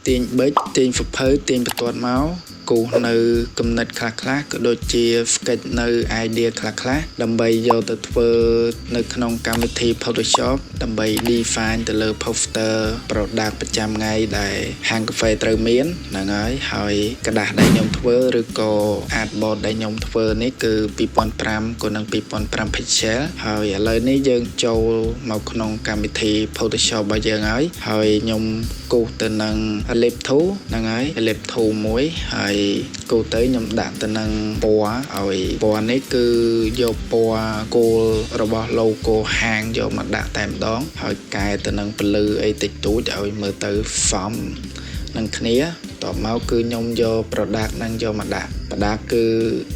ទាញបិចទាញហ្វភៅទាញបន្ទាត់មកគូសនៅគំនិតខ្លះៗក៏ដូចជា sketch នៅ idea ខ្លះៗដើម្បីយកទៅធ្វើនៅក្នុងកម្មវិធី Photoshop ដើម្បី define ទៅលើ poster product ប្រចាំថ្ងៃដែលហាងកាហ្វេត្រូវមានហ្នឹងហើយกระดาษដែលខ្ញុំធ្វើឬក៏ artboard ដែលខ្ញុំធ្វើនេះគឺ2005ក៏នឹង2005 pixel ហើយឥឡូវនេះយើងចូលមកក្នុងកម្មវិធី Photoshop របស់យើងហើយខ្ញុំគូសទៅនឹង Ellipse tool ហ្នឹងហើយ Ellipse tool មួយហើយគូសទៅខ្ញុំដាក់ទៅនឹងពណ៌ឲ្យពណ៌នេះគឺយកពណ៌គោលរបស់ logo ហាងយកមកដាក់តែម្ដងហើយកែទៅនឹងពលឺអីតិចតួចឲ្យមើលទៅសមនឹងគ្នាតបមកគឺខ្ញុំយក product ហ្នឹងយកមកដាក់ product គឺ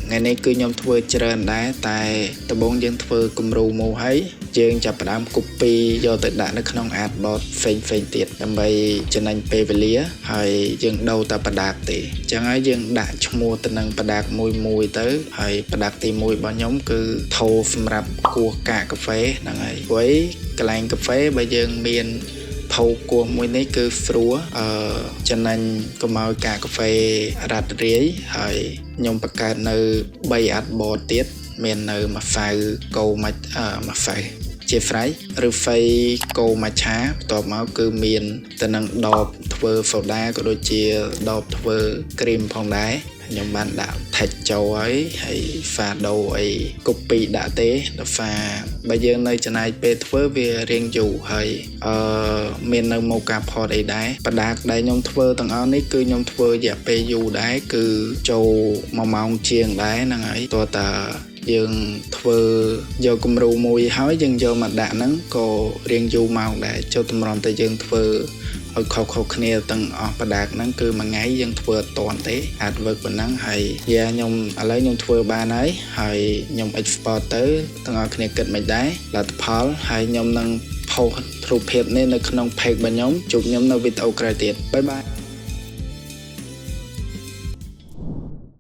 ថ្ងៃនេះគឺខ្ញុំធ្វើច្រើនដែរតែដំបូងយើងធ្វើគំរូមកហើយយើងចាប់ផ្ដើម copy យកទៅដាក់នៅក្នុង artboard ផ្សេងទៀតដើម្បីចំណេញពេលវេលាហើយយើងដូរតែ product ទេអញ្ចឹងហើយយើងដាក់ឈ្មោះទៅនឹង product មួយទៅហើយ product ទី1របស់ខ្ញុំគឺថូសម្រាប់គោះកាកាហ្វេហ្នឹងហើយកន្លែងកាហ្វេបើយើងមានផៅគោះមួយនេះគឺស្រួលចំណេញកុំឲ្យកាហ្វេរ៉ាត់រាយហើយខ្ញុំបង្កើតនៅ3 artboard ទៀតមាននៅម្សៅគោម្សៅជា fry ឬ fay គោម៉ាឆាបន្ទាប់មកគឺមានទៅនឹងដបធ្វើ soda ក៏ដូចជាដបធ្វើ cream ផងដែរខ្ញុំបានដាក់ text ចូលហើយ shadow អី copy ដាក់ទេដល់ បើយើងនៅចំណាយពេលធ្វើវារៀងយូរហើយមាននៅ mocha pot អីដែរ product ដែលខ្ញុំធ្វើទាំងអស់នេះគឺខ្ញុំធ្វើរយៈពេលយូរដែរគឺចូល1ម៉ោងជាងដែរហ្នឹងហើយតើតាយើងធ្វើយកគំរូមួយហើយយើងយកមកដាក់ហ្នឹងក៏រៀងយូរម៉ោងដែរចូលតម្រាំតែយើងធ្វើឲ្យខុសគ្នាទាំងអស់ product ហ្នឹងគឺមួយថ្ងៃយើងធ្វើអត់តាន់ទេ artwork ប៉ុណ្ណឹងហើយខ្ញុំឥឡូវខ្ញុំធ្វើបានហើយខ្ញុំ export ទៅទាំងអស់គ្នាគិតមិនដែរលទ្ធផលហើយខ្ញុំនឹងផុសរូបភាពនេះនៅក្នុង page របស់ខ្ញុំជួបខ្ញុំនៅវីដេអូក្រោយទៀតបាយបាយ